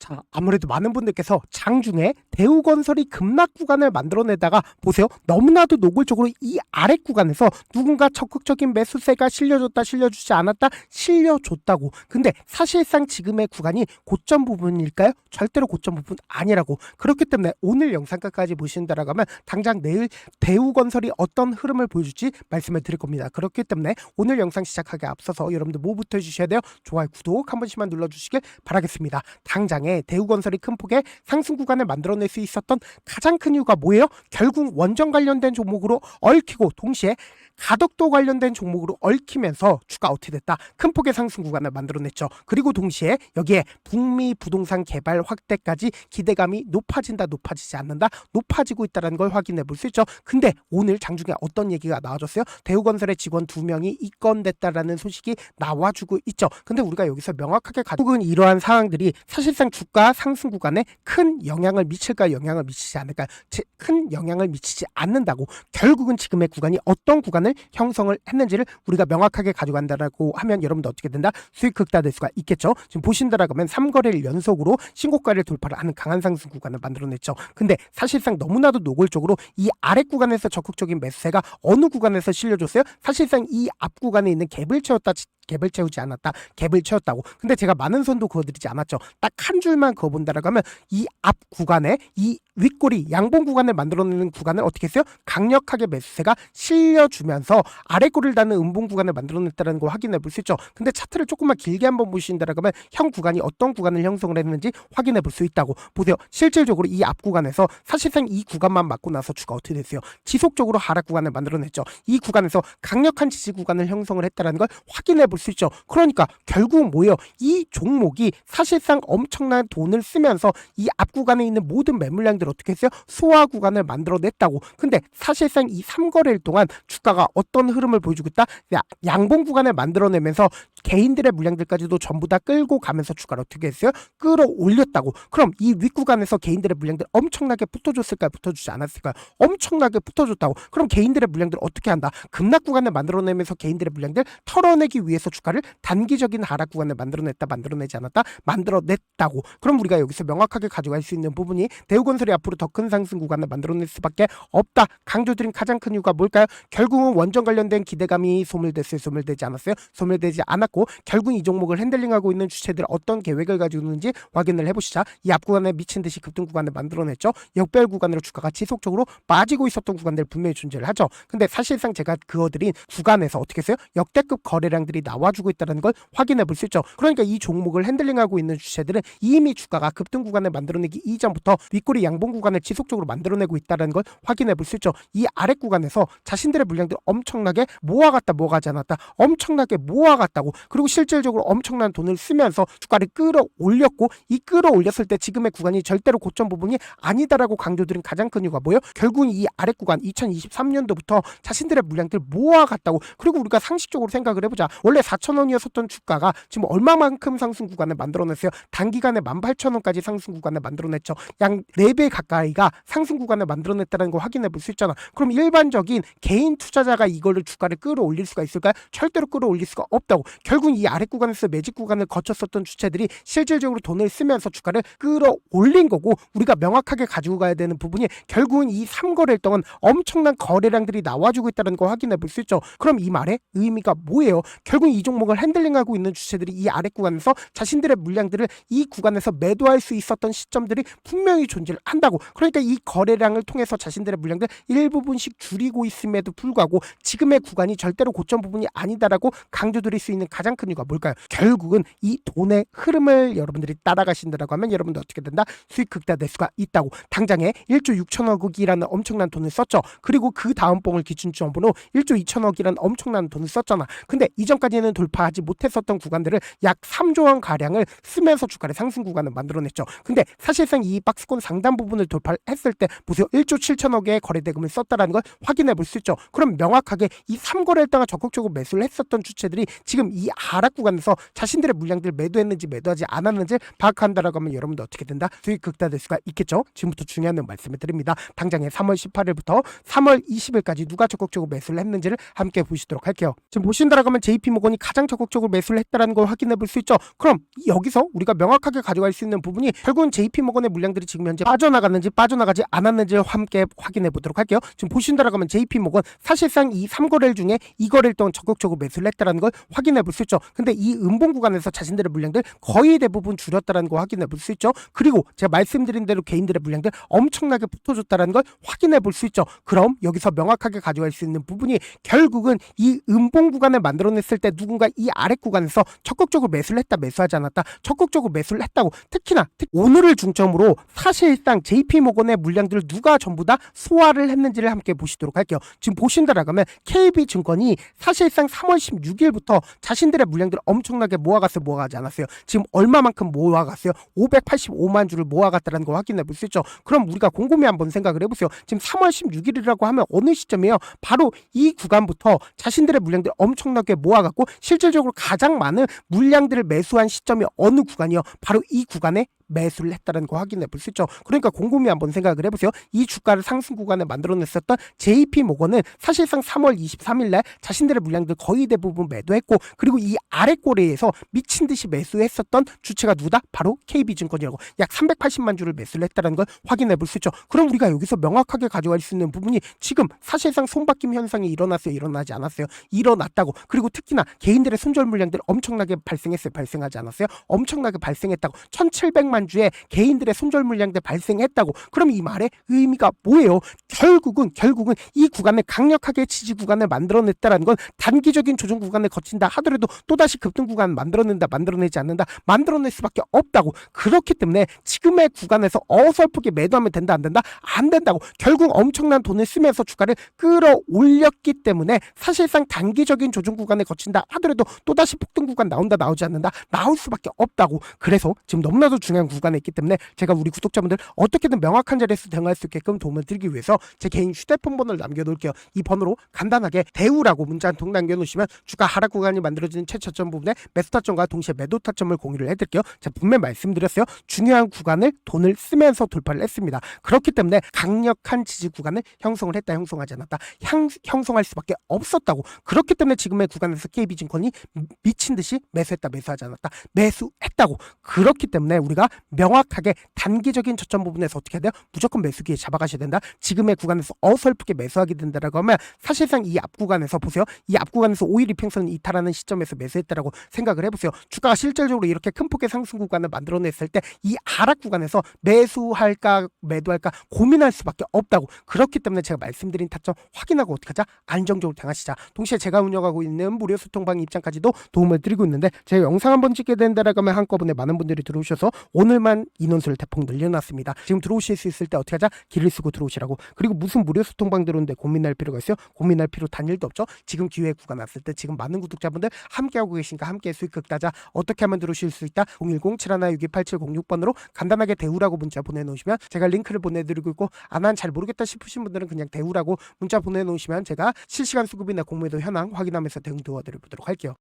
자, 아무래도 많은 분들께서 장중에 대우건설이 급락 구간을 만들어내다가 보세요. 너무나도 노골적으로 이 아래 구간에서 누군가 적극적인 매수세가 실려줬다, 실려주지 않았다, 실려줬다고. 근데 사실상 지금의 구간이 고점 부분일까요? 절대로 고점 부분 아니라고. 그렇기 때문에 오늘 영상까지 보신다라고 하면 당장 내일 대우건설이 어떤 흐름을 보여줄지 말씀을 드릴 겁니다. 그렇기 때문에 오늘 영상 시작하기 앞서서 여러분들 뭐부터 해주셔야 돼요? 좋아요, 구독 한 번씩만 눌러주시길 바라겠습니다. 당장에 대우건설이 큰 폭의 상승 구간을 만들어낼 수 있었던 가장 큰 이유가 뭐예요? 결국 원전 관련된 종목으로 얽히고 동시에 가덕도 관련된 종목으로 얽히면서 주가 어떻게 됐다? 큰 폭의 상승 구간을 만들어냈죠. 그리고 동시에 여기에 북미 부동산 개발 확대까지 기대감이 높아진다, 높아지지 않는다, 높아지고 있다는 걸 확인해 볼 수 있죠. 근데 오늘 장중에 어떤 얘기가 나와줬어요? 대우건설의 직원 2명이 입건됐다라는 소식이 나와주고 있죠. 근데 우리가 여기서 명확하게 가족은 이러한 상황들이 사실상 주가 상승 구간에 큰 영향을 미칠까, 영향을 미치지 않을까? 큰 영향을 미치지 않는다고. 결국은 지금의 구간이 어떤 구간을 형성을 했는지를 우리가 명확하게 가져간다라고 하면 여러분도 어떻게 된다? 수익 극대화될 수가 있겠죠. 지금 보신다라고 하면 3거래일 연속으로 신고가를 돌파를 하는 강한 상승 구간을 만들어냈죠. 근데 사실상 너무나도 노골적으로 이 아래 구간에서 적극적인 매수세가 어느 구간에서 실려줬어요? 사실상 이 앞 구간에 있는 갭을 채웠다, 갭을 채우지 않았다, 갭을 채웠다고. 근데 제가 많은 선도 그어드리지 않았죠. 딱 한 줄만 그어본다라고 하면 이 앞 구간에 이 윗꼬리 양봉 구간을 만들어내는 구간을 어떻게 했어요? 강력하게 매수세가 실려주면서 아래 꼬리를 닿는 음봉 구간을 만들어냈다는 거 확인해 볼 수 있죠. 근데 차트를 조금만 길게 한번 보신다라고 하면 현 구간이 어떤 구간을 형성을 했는지 확인해 볼 수 있다고. 보세요. 실질적으로 이 앞 구간에서 사실상 이 구간만 맞고 나서 주가 어떻게 됐어요? 지속적으로 하락 구간을 만들어냈죠. 이 구간에서 강력한 지지 구간을 형성을 했다는 걸 확인해 볼 수 있죠. 그러니까 결국은 뭐예요? 이 종목이 사실상 엄청난 돈을 쓰면서 이 앞 구간에 있는 모든 매물량들 어떻게 했어요? 소화 구간을 만들어냈다고. 근데 사실상 이 3거래일 동안 주가가 어떤 흐름을 보여주고 있다? 양봉 구간을 만들어내면서 개인들의 물량들까지도 전부 다 끌고 가면서 주가를 어떻게 했어요? 끌어올렸다고. 그럼 이 윗구간에서 개인들의 물량들 엄청나게 붙어줬을까요? 붙어주지 않았을까요? 엄청나게 붙어줬다고. 그럼 개인들의 물량들 어떻게 한다? 급락 구간을 만들어내면서 개인들의 물량들 털어내기 위해서 주가를 단기적인 하락 구간을 만들어냈다, 만들어내지 않았다, 만들어냈다고. 그럼 우리가 여기서 명확하게 가져갈 수 있는 부분이 대우건설이 앞으로 더 큰 상승 구간을 만들어낼 수밖에 없다. 강조드린 가장 큰 이유가 뭘까요? 결국은 원전 관련된 기대감이 소멸됐어요? 소멸되지 않았어요? 소멸되지 않았고 결국 이 종목을 핸들링하고 있는 주체들 어떤 계획을 가지고 있는지 확인을 해보시자. 이 앞 구간에 미친 듯이 급등 구간을 만들어냈죠. 역별 구간으로 주가가 지속적으로 빠지고 있었던 구간들 분명히 존재를 하죠. 근데 사실상 제가 그어드린 구간에서 어떻게 했어요? 역대급 거래량들이 나와주고 있다는 걸 확인해 볼 수 있죠. 그러니까 이 종목을 핸들링하고 있는 주체들은 이미 주가가 급등 구간을 만들어내기 이전부터 윗꼬리 양봉 구간을 지속적으로 만들어내고 있다는 걸 확인해 볼 수 있죠. 이 아래 구간에서 자신들의 물량들 엄청나게 모아갔다, 모아가지 않았다, 엄청나게 모아갔다고. 그리고 실질적으로 엄청난 돈을 쓰면서 주가를 끌어올렸고 이 끌어올렸을 때 지금의 구간이 절대로 고점 부분이 아니다라고 강조드린 가장 큰 이유가 뭐예요? 결국은 이 아래 구간 2023년도부터 자신들의 물량들 모아갔다고. 그리고 우리가 상식적으로 생각을 해보자. 원래 4,000원이었었던 주가가 지금 얼마만큼 상승 구간을 만들어냈어요? 단기간에 18,000원까지 상승 구간을 만들어냈죠. 양 4배 가까이가 상승 구간을 만들어냈다는 걸 확인해 볼 수 있잖아. 그럼 일반적인 개인 투자자가 이거를 주가를 끌어올릴 수가 있을까요? 절대로 끌어올릴 수가 없다고. 결국 이 아래 구간에서 매직 구간을 거쳤었던 주체들이 실질적으로 돈을 쓰면서 주가를 끌어올린 거고, 우리가 명확하게 가지고 가야 되는 부분이 결국은 이 3거래일 동안 엄청난 거래량들이 나와주고 있다는 거 확인해 볼 수 있죠. 그럼 이 말의 의미가 뭐예요? 결국 이 종목을 핸들링하고 있는 주체들이 이 아래 구간에서 자신들의 물량들을 이 구간에서 매도할 수 있었던 시점들이 분명히 존재를 한다고. 그러니까 이 거래량을 통해서 자신들의 물량들 일부분씩 줄이고 있음에도 불구하고 지금의 구간이 절대로 고점 부분이 아니다라고 강조드릴 수 있는 가장 큰 이유가 뭘까요? 결국은 이 돈의 흐름을 여러분들이 따라가신다라고 하면 여러분들 어떻게 된다? 수익 극대화될 수가 있다고. 당장에 1조 6천억이라는 엄청난 돈을 썼죠. 그리고 그 다음 봉을 기준점으로 1조 2천억이라는 엄청난 돈을 썼잖아. 근데 이전까지는 돌파하지 못했었던 구간들을 약 3조 원 가량을 쓰면서 주가를 상승 구간을 만들어냈죠. 근데 사실상 이 박스권 상단 부분을 돌파했을 때 보세요. 1조 7천억의 거래대금을 썼다라는 걸 확인해 볼 수 있죠. 그럼 명확하게 이 3거래일 동안 적극적으로 매수를 했었던 주체들이 지금 이 하락 구간에서 자신들의 물량들 매도했는지 매도하지 않았는지 파악한다라고 하면 여러분들 어떻게 된다? 수익 극대화될 수가 있겠죠. 지금부터 중요한 내용 말씀을 드립니다. 당장에 3월 18일부터 3월 20일까지 누가 적극적으로 매수를 했는지를 함께 보시도록 할게요. 지금 보신다라고 하면 JP모건 모건이 가장 적극적으로 매수를 했다는 걸 확인해 볼 수 있죠. 그럼 여기서 우리가 명확하게 가져갈 수 있는 부분이 결국은 JP모건의 물량들이 지금 현재 빠져나갔는지 빠져나가지 않았는지를 함께 확인해 보도록 할게요. 지금 보신다라고 하면 JP모건 사실상 이 3거래일 중에 2거래일 동안 적극적으로 매수를 했다는 걸 확인해 볼 수 있죠. 근데 이 음봉 구간에서 자신들의 물량들 거의 대부분 줄였다는 거 확인해 볼 수 있죠. 그리고 제가 말씀드린 대로 개인들의 물량들 엄청나게 붙어줬다는 걸 확인해 볼 수 있죠. 그럼 여기서 명확하게 가져갈 수 있는 부분이 결국은 이 음봉 구간을 만들어냈을 때 누군가 이 아래 구간에서 적극적으로 매수를 했다 매수하지 않았다 적극적으로 매수를 했다고 특히나 오늘을 중점으로 사실상 JP모건의 물량들을 누가 전부 다 소화를 했는지를 함께 보시도록 할게요. 지금 보신다라고 하면 KB증권이 사실상 3월 16일부터 자신들의 물량들을 엄청나게 모아갔어요. 모아가지 않았어요. 지금 얼마만큼 모아갔어요? 585만 주를 모아갔다는 걸 확인해 볼 수 있죠. 그럼 우리가 곰곰이 한번 생각을 해보세요. 지금 3월 16일이라고 하면 어느 시점이에요? 바로 이 구간부터 자신들의 물량들을 엄청나게 모아갔고 실질적으로 가장 많은 물량들을 매수한 시점이 어느 구간이요? 바로 이 구간에 매수를 했다는 거 확인해 볼 수 있죠. 그러니까 곰곰이 한번 생각을 해보세요. 이 주가를 상승 구간에 만들어냈었던 JP모건은 사실상 3월 23일 날 자신들의 물량들 거의 대부분 매도했고 그리고 이 아래 꼬리에서 미친 듯이 매수했었던 주체가 누구다? 바로 KB증권이라고 약 380만 주를 매수를 했다는 걸 확인해 볼 수 있죠. 그럼 우리가 여기서 명확하게 가져갈 수 있는 부분이 지금 사실상 손바뀜 현상이 일어났어요? 일어나지 않았어요? 일어났다고. 그리고 특히나 개인들의 손절 물량들 엄청나게 발생했어요? 발생하지 않았어요? 엄청나게 발생했다고. 1700만 주에 개인들의 손절 물량들 발생했다고. 그럼 이 말의 의미가 뭐예요? 결국은 이 구간을 강력하게 지지 구간을 만들어냈다라는 건 단기적인 조정 구간을 거친다 하더라도 또다시 급등 구간을 만들어낸다 만들어내지 않는다 만들어낼 수밖에 없다고. 그렇기 때문에 지금의 구간에서 어설프게 매도하면 된다 안 된다? 안 된다고. 결국 엄청난 돈을 쓰면서 주가를 끌어올렸기 때문에 사실상 단기적인 조정 구간을 거친다 하더라도 또다시 폭등 구간 나온다 나오지 않는다? 나올 수밖에 없다고. 그래서 지금 너무나도 중요한 구간에 있기 때문에 제가 우리 구독자분들 어떻게든 명확한 자리에서 대응할 수 있게끔 도움을 드리기 위해서 제 개인 휴대폰 번호를 남겨놓을게요. 이 번호로 간단하게 대우라고 문자 한 통 남겨놓으시면 주가 하락 구간이 만들어지는 최저점 부분에 매수 타점과 동시에 매도 타점을 공유를 해드릴게요. 제가 분명히 말씀드렸어요. 중요한 구간을 돈을 쓰면서 돌파를 했습니다. 그렇기 때문에 강력한 지지 구간을 형성을 했다 형성하지 않았다 형성할 수밖에 없었다고. 그렇기 때문에 지금의 구간에서 KB증권이 미친 듯이 매수했다 매수하지 않았다 매수했다고. 그렇기 때문에 우리가 명확하게 단기적인 저점 부분에서 어떻게 해야 돼요? 무조건 매수기에 잡아가셔야 된다. 지금의 구간에서 어설프게 매수하게 된다라고 하면 사실상 이 앞 구간에서 보세요. 이 앞 구간에서 5일 이평선을 이탈하는 시점에서 매수했다라고 생각을 해보세요. 주가가 실질적으로 이렇게 큰 폭의 상승 구간을 만들어냈을 때 이 하락 구간에서 매수할까 매도할까 고민할 수밖에 없다고. 그렇기 때문에 제가 말씀드린 타점 확인하고 어떻게 하자? 안정적으로 대응하시자. 동시에 제가 운영하고 있는 무료 소통방 입장까지도 도움을 드리고 있는데 제가 영상 한번 찍게 된다라고 하면 한꺼번에 많은 분들이 들어오셔서 오늘만 인원수를 대폭 늘려놨습니다. 지금 들어오실 수 있을 때 어떻게 하자? 길을 쓰고 들어오시라고. 그리고 무슨 무료 소통방 들어오는데 고민할 필요가 있어요? 고민할 필요 단일도 없죠. 지금 기회 구간 왔을 때 지금 많은 구독자분들 함께하고 계시니까 함께 수익 극다자 어떻게 하면 들어오실 수 있다? 010-712-8706번으로 간단하게 대우라고 문자 보내놓으시면 제가 링크를 보내드리고 있고 난 잘 모르겠다 싶으신 분들은 그냥 대우라고 문자 보내놓으시면 제가 실시간 수급이나 공매도 현황 확인하면서 대응 도와드려보도록 할게요.